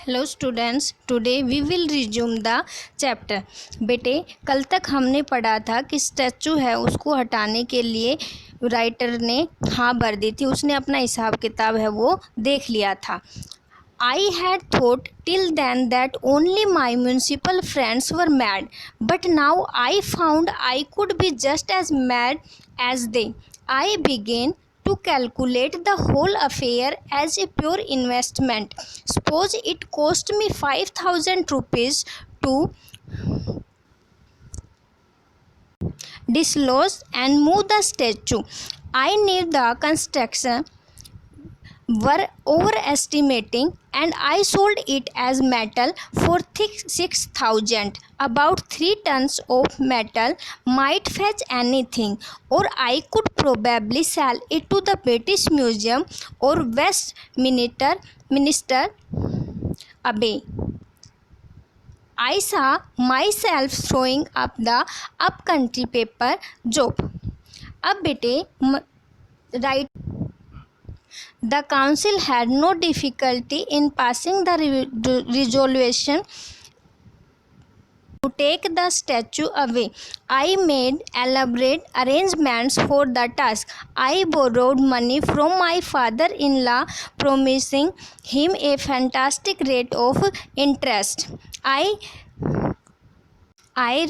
Hello students, today we will resume the chapter. बेटे, कल तक हमने पढ़ा था कि स्टैचू है उसको हटाने के लिए राइटर ने हाँ भर दी थी। उसने अपना हिसाब किताब है वो देख लिया था। I had thought till then that only my municipal friends were mad, but now I found I could be just as mad as they. I began to calculate the whole affair as a pure investment. Suppose it cost me 5,000 rupees to dislodge and move the statue. I knew the construction were overestimating and I sold it as metal for 6,000. About 3 tons of metal might fetch anything, or I could probably sell it to the British Museum or Westminster Abbey. I saw myself throwing up the upcountry paper job. अब बेटे right The council had no difficulty in passing the resolution to take the statue away. I made elaborate arrangements for the task. I borrowed money from my father-in-law, promising him a fantastic rate of interest. I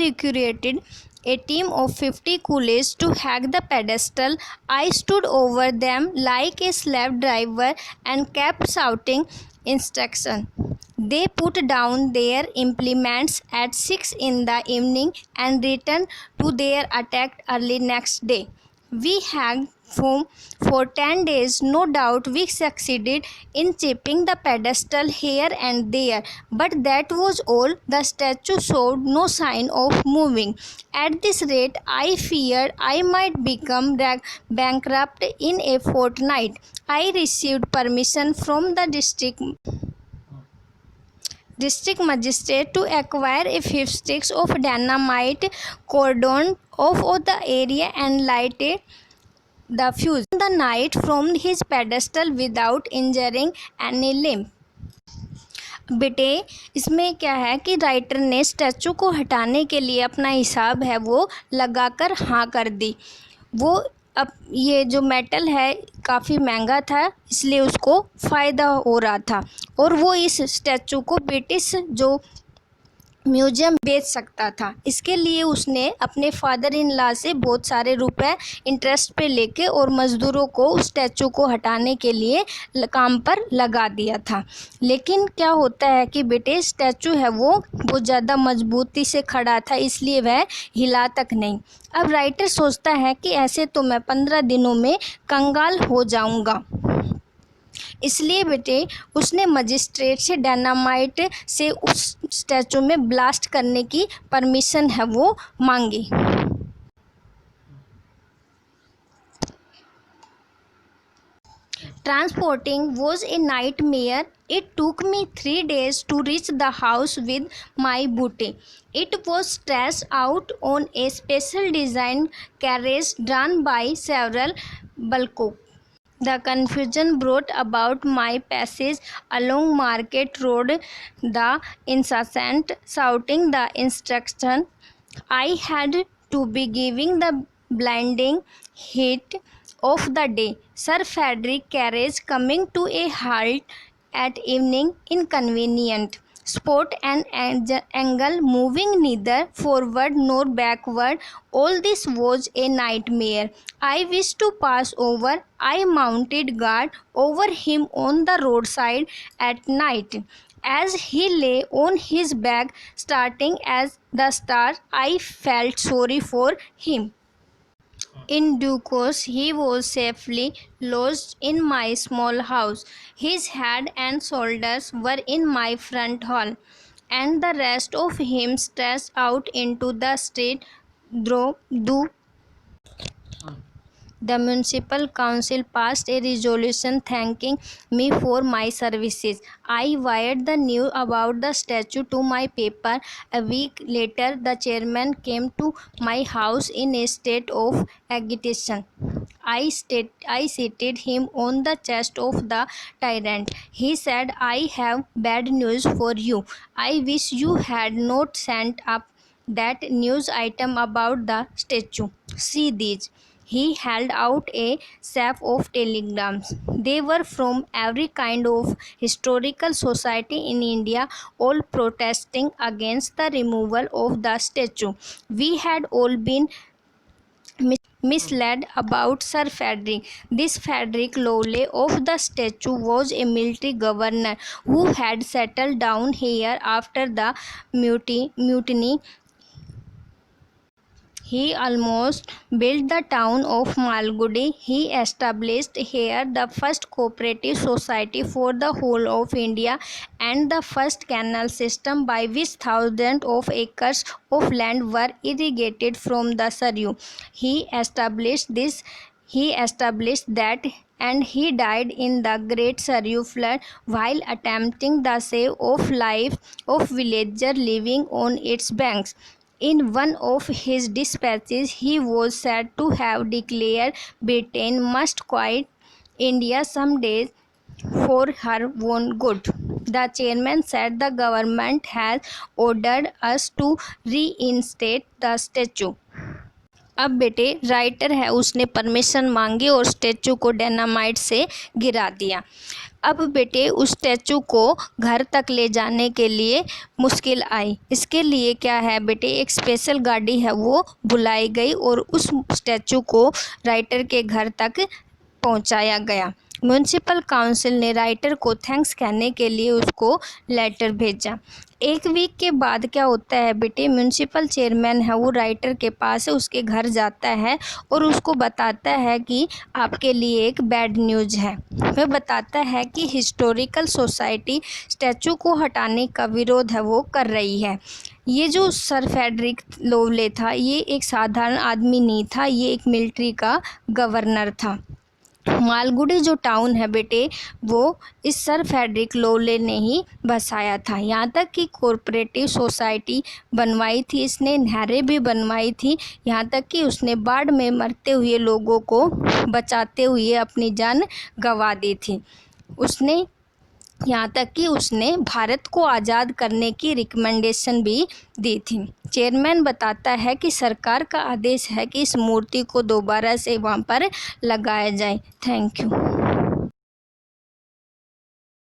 recruited a team of 50 coolies to hack the pedestal. I stood over them like a slave driver and kept shouting instructions. They put down their implements at 6 in the evening and returned to their attack early next day. We hacked for 10 days. No doubt we succeeded in chipping the pedestal here and there, but that was all. The statue showed no sign of moving. At this rate, I feared I might become bankrupt in a fortnight. I received permission from the district magistrate to acquire a few sticks of dynamite, cordoned off the area and lighted the fuse the night from his pedestal without injuring any limb. बेटे, इसमें क्या है कि writer ने statue को हटाने के लिए अपना हिसाब है वो लगाकर हाँ कर दी। वो अब ये जो मेटल है काफ़ी महंगा था, इसलिए उसको फ़ायदा हो रहा था और वो इस स्टैचू को ब्रिटिश जो म्यूजियम बेच सकता था। इसके लिए उसने अपने फादर इन लॉ से बहुत सारे रुपए इंटरेस्ट पे लेके और मज़दूरों को उस स्टैचू को हटाने के लिए काम पर लगा दिया था। लेकिन क्या होता है कि बेटे स्टैचू है वो बहुत ज़्यादा मजबूती से खड़ा था, इसलिए वह हिला तक नहीं। अब राइटर सोचता है कि ऐसे तो मैं 15 दिनों में कंगाल हो जाऊंगा। इसलिए बेटे उसने मजिस्ट्रेट से डायनामाइट से उस स्टैचू में ब्लास्ट करने की परमिशन है वो मांगी। Transporting was a nightmare. It took me 3 days to reach the house with my booty. It was stretched out on a special designed carriage drawn by several bulldocks. The confusion brought about my passage along Market Road, the incessant shouting the instruction I had to be giving the blinding heat of the day. Sir Frederick carriage coming to a halt at evening, inconvenient spot and angle, moving neither forward nor backward. All this was a nightmare. I wished to pass over. I mounted guard over him on the roadside at night. As he lay on his back, starting as the stars, I felt sorry for him. In due course, he was safely lodged in my small house. His head and shoulders were in my front hall, and the rest of him stretched out into the street. The municipal council passed a resolution thanking me for my services. I wired the news about the statue to my paper. A week later, the chairman came to my house in a state of agitation. I seated him on the chest of the tyrant. He said, I have bad news for you. I wish you had not sent up that news item about the statue. See these. He held out a stack of telegrams. They were from every kind of historical society in India, all protesting against the removal of the statue. We had all been misled about Sir Frederick. This Frederick Lowley of the statue was a military governor who had settled down here after the mutiny. He almost built the town of Malgudi. He established here the first cooperative society for the whole of India and the first canal system by which thousands of acres of land were irrigated from the Saryu. He established that, and he died in the great Saryu flood while attempting the save of life of villagers living on its banks. In one of his dispatches, he was said to have declared Britain must quit India some day for her own good. The chairman said the government has ordered us to reinstate the statue. अब बेटे writer है उसने permission मांगी और statue को dynamite से गिरा दिया। अब बेटे उस स्टैचू को घर तक ले जाने के लिए मुश्किल आई। इसके लिए क्या है बेटे, एक स्पेशल गाड़ी है वो बुलाई गई और उस स्टैचू को राइटर के घर तक पहुंचाया गया। म्यूनसिपल काउंसिल ने राइटर को थैंक्स कहने के लिए उसको लेटर भेजा। एक वीक के बाद क्या होता है बेटे, म्यूनसिपल चेयरमैन है वो राइटर के पास उसके घर जाता है और उसको बताता है कि आपके लिए एक बैड न्यूज़ है। वह बताता है कि हिस्टोरिकल सोसाइटी स्टैचू को हटाने का विरोध है वो कर रही है। ये जो सर फ्रेडरिक लोवले था ये एक साधारण आदमी नहीं था, ये एक मिलिट्री का गवर्नर था। मालगुडी जो टाउन है बेटे वो इस सर फ्रेडरिक लोवले ने ही बसाया था। यहाँ तक कि कोऑपरेटिव सोसाइटी बनवाई थी इसने, नहरें भी बनवाई थी, यहाँ तक कि उसने बाढ़ में मरते हुए लोगों को बचाते हुए अपनी जान गंवा दी थी। उसने यहाँ तक कि उसने भारत को आज़ाद करने की रिकमेंडेशन भी दी थी। चेयरमैन बताता है कि सरकार का आदेश है कि इस मूर्ति को दोबारा से वहाँ पर लगाया जाए। Thank you.